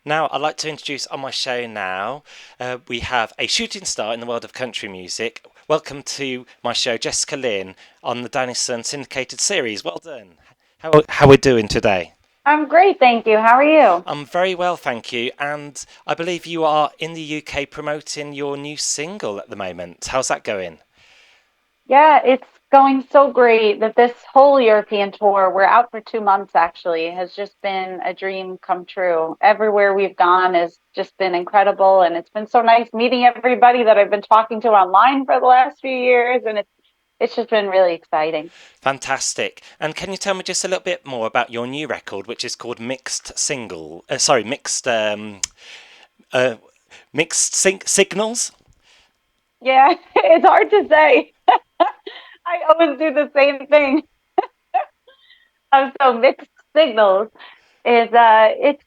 Now, I'd like to introduce on my show now, we have a shooting star in the world of country music. Welcome to my show, Jessica Lynn, on the Danny Sun syndicated series. Well done. How are we doing today? I'm great, thank you. How are you? I'm very well, thank you. And I believe you are in the UK promoting your new single at the moment. How's that going? Yeah, it's going so great that this whole European tour, we're out for 2 months actually, has just been a dream come true. Everywhere we've gone has just been incredible, and it's been so nice meeting everybody that I've been talking to online for the last few years, and it's just been really exciting. Fantastic. And can you tell me just a little bit more about your new record, which is called uh, Signals? Yeah, it's hard to say. I always do the same thing. So mixed signals is it's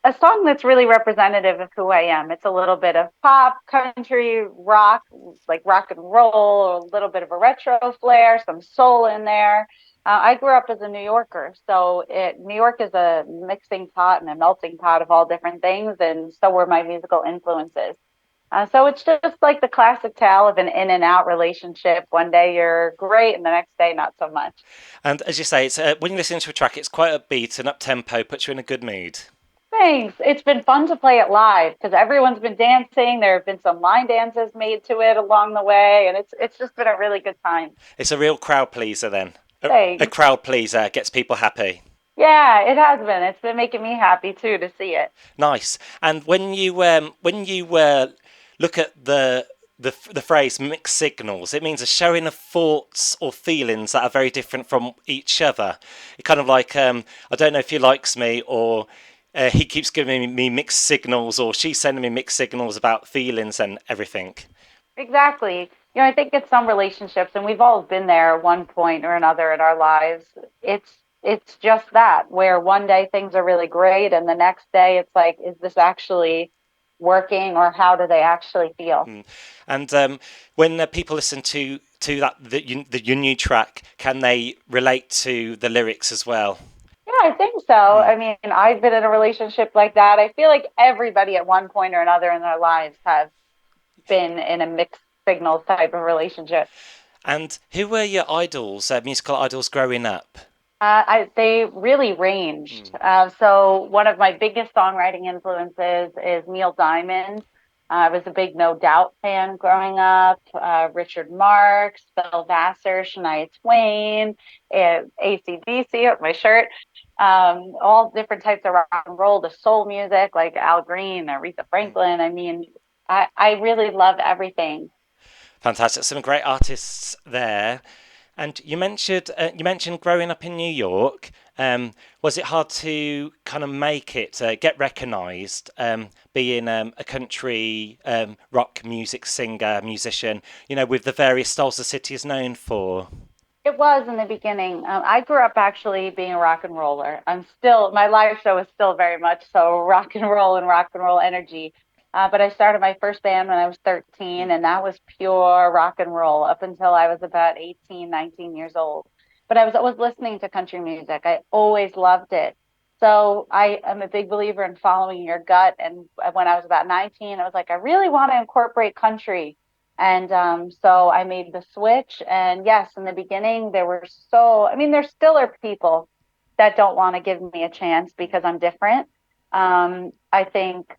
a song that's really representative of who I am. It's a little bit of pop, country, rock, like rock and roll, a little bit of a retro flair, some soul in there. I grew up as a New Yorker, so New York is a mixing pot and a melting pot of all different things, and so were my musical influences. So it's just like the classic tale of an in and out relationship. One day you're great, and the next day not so much. And as you say, it's when you listen to a track, it's quite upbeat and up tempo, puts you in a good mood. Thanks. It's been fun to play it live because everyone's been dancing. There have been some line dances made to it along the way, and it's just been a really good time. It's a real crowd pleaser then. A Thanks. crowd pleaser gets people happy. Yeah, it has been. It's been making me happy too to see it. Nice. And when you look at the phrase mixed signals, it means a showing of thoughts or feelings that are very different from each other. It kind of like I don't know if he likes me or he keeps giving me mixed signals or she's sending me mixed signals about feelings and everything. Exactly. I think it's some relationships, and we've all been there at one point or another in our lives. It's just that where one day things are really great, and the next day it's like, is this actually working, or how do they actually feel? Mm. And when people listen to your new track, can they relate to the lyrics as well? Yeah, I think so. Mm. I mean, I've been in a relationship like that. I feel like everybody at one point or another in their lives has been in a mixed signals type of relationship. And who were your idols, musical idols, growing up? They really ranged. Mm. So one of my biggest songwriting influences is Neil Diamond. I was a big No Doubt fan growing up. Richard Marx, Bill Vassar, Shania Twain, AC/DC with my shirt. All different types of rock and roll, the soul music like Al Green, Aretha Mm. Franklin. I mean, I really love everything. Fantastic, some great artists there. And you mentioned growing up in New York. Was it hard to kind of make it get recognised, being a country rock music singer, musician? With the various styles the city is known for. It was in the beginning. I grew up actually being a rock and roller. My live show is still very much so rock and roll energy. But I started my first band when I was 13, and that was pure rock and roll up until I was about 18, 19 years old. But I was always listening to country music. I always loved it. So I am a big believer in following your gut. And when I was about 19, I was like, I really want to incorporate country. And so I made the switch. And yes, in the beginning, I mean, there still are people that don't want to give me a chance because I'm different. I think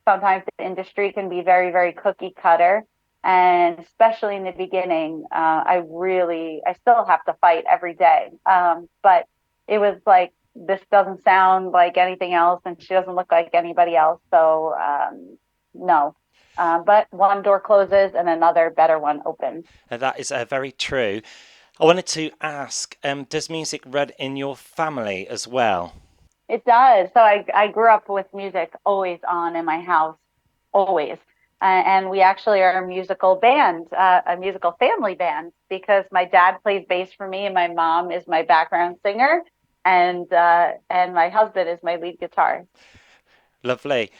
sometimes the industry can be very, very cookie cutter. And especially in the beginning, I still have to fight every day. But it was like, this doesn't sound like anything else, and she doesn't look like anybody else. So, no. But one door closes and another better one opens. That is very true. I wanted to ask, does music run in your family as well? It does. So I grew up with music always on in my house, always. And we actually are a musical band, a musical family band, because my dad plays bass for me and my mom is my background singer, and my husband is my lead guitar. Lovely.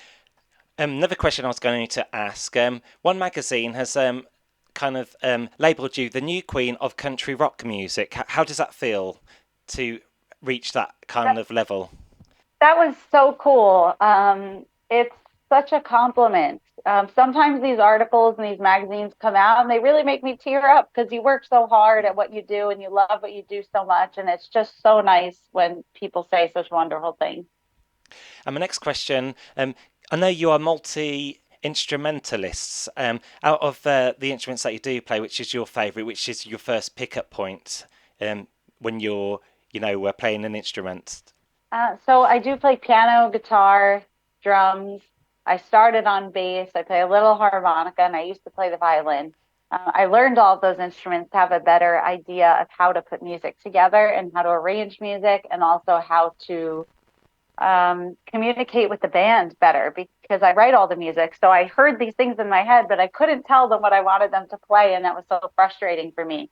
Another question I was going to ask. One magazine has kind of labelled you the new queen of country rock music. How does that feel to reach that kind That, of level? that was so cool. It's such a compliment. Sometimes these articles and these magazines come out and they really make me tear up because you work so hard at what you do and you love what you do so much. And it's just so nice when people say such wonderful things. And my next question, I know you are multi instrumentalists. Out of the instruments that you do play, which is your favourite? Which is your first pickup point when you're, playing an instrument? So I do play piano, guitar, drums. I started on bass. I play a little harmonica, and I used to play the violin. I learned all of those instruments to have a better idea of how to put music together and how to arrange music, and also how to communicate with the band better because I write all the music. So I heard these things in my head, but I couldn't tell them what I wanted them to play, and that was so frustrating for me.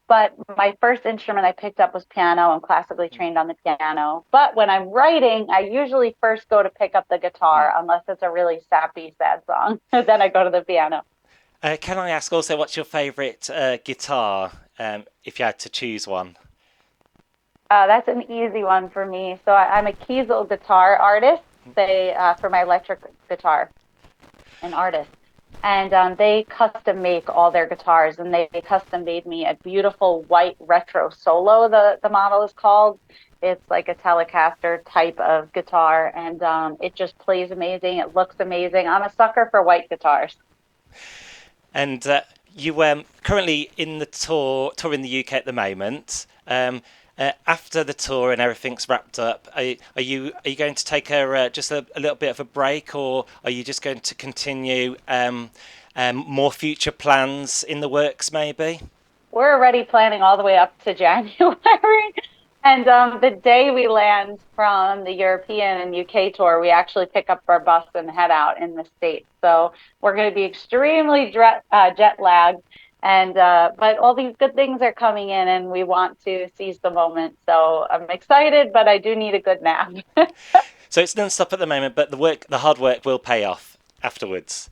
But my first instrument I picked up was piano. I'm classically trained on the piano. But when I'm writing, I usually first go to pick up the Mm. guitar, unless it's a really sappy, sad song. Then I go to the piano. Can I ask also what's your favourite guitar, if you had to choose one? That's an easy one for me. So I'm a Kiesel guitar artist, say, for my electric guitar, an artist. And they custom make all their guitars, and they custom made me a beautiful white retro solo. The model is called. It's like a Telecaster type of guitar, and it just plays amazing. It looks amazing. I'm a sucker for white guitars. And you currently in the tour in the UK at the moment. After the tour and everything's wrapped up, are you going to take just a little bit of a break, or are you just going to continue more future plans in the works, maybe? We're already planning all the way up to January. And the day we land from the European and UK tour, we actually pick up our bus and head out in the States. So we're going to be extremely jet lagged. And but all these good things are coming in, and we want to seize the moment. So I'm excited, but I do need a good nap. So it's non-stop at the moment, but the hard work will pay off afterwards.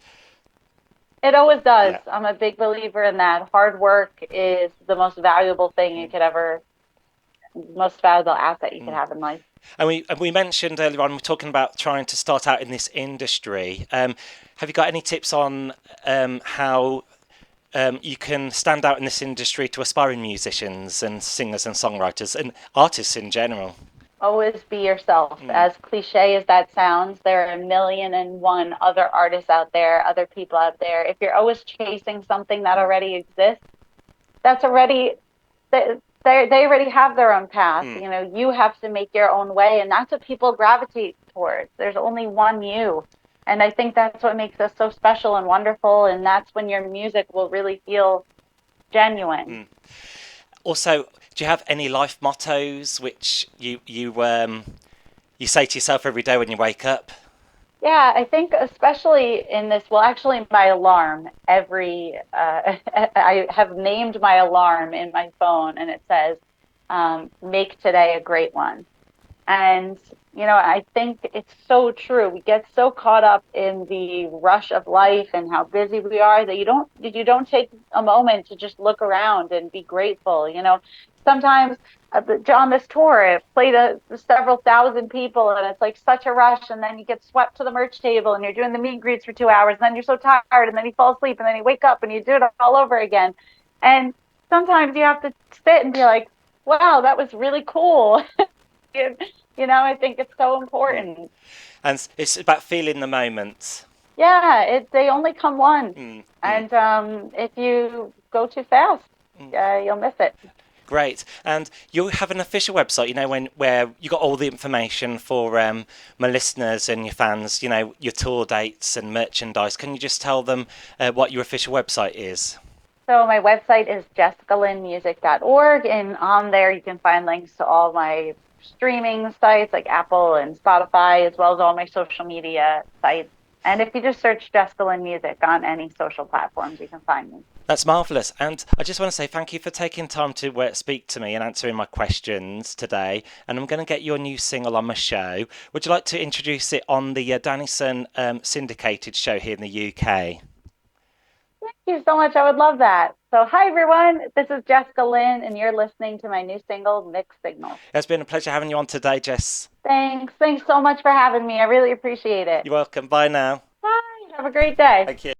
It always does. Yeah. I'm a big believer in that. Hard work is the most valuable thing you Mm. could ever, most valuable asset you could Mm. have in life. And we mentioned earlier on, we're talking about trying to start out in this industry. Have you got any tips on how you can stand out in this industry to aspiring musicians and singers and songwriters and artists in general? Always be yourself. Mm. As cliche as that sounds, there are a million and one other artists out there, other people out there. If you're always chasing something that Mm. already exists, that's already they already have their own path. Mm. You know, you have to make your own way, and that's what people gravitate towards. There's only one you. And I think that's what makes us so special and wonderful, and that's when your music will really feel genuine. Mm. Also, do you have any life mottos which you say to yourself every day when you wake up? Yeah, I think especially in this, well, actually, my alarm, I have named my alarm in my phone, and it says, make today a great one. And, I think it's so true. We get so caught up in the rush of life and how busy we are that you don't take a moment to just look around and be grateful. Sometimes on this tour, it played several thousand people, and it's like such a rush. And then you get swept to the merch table, and you're doing the meet and greets for 2 hours, and then you're so tired, and then you fall asleep, and then you wake up, and you do it all over again. And sometimes you have to sit and be like, "Wow, that was really cool." I think it's so Mm. important. And it's about feeling the moment. Yeah, they only come once, Mm. Mm. and if you go too fast, Mm. you'll miss it. Great. And you have an official website, where you got all the information for my listeners and your fans, your tour dates and merchandise. Can you just tell them what your official website is? So my website is jessicalynmusic.org, and on there you can find links to all my streaming sites like Apple and Spotify, as well as all my social media sites. And if you just search Jessica Lynn Music on any social platforms, you can find me. That's marvellous. And I just want to say thank you for taking time to speak to me and answering my questions today. And I'm going to get your new single on my show. Would you like to introduce it on the Dannison syndicated show here in the UK? Thank you so much. I would love that. So, hi everyone. This is Jessica Lynn, and you're listening to my new single, Mixed Signals. It's been a pleasure having you on today, Jess. Thanks. Thanks so much for having me. I really appreciate it. You're welcome. Bye now. Bye. Have a great day. Thank you.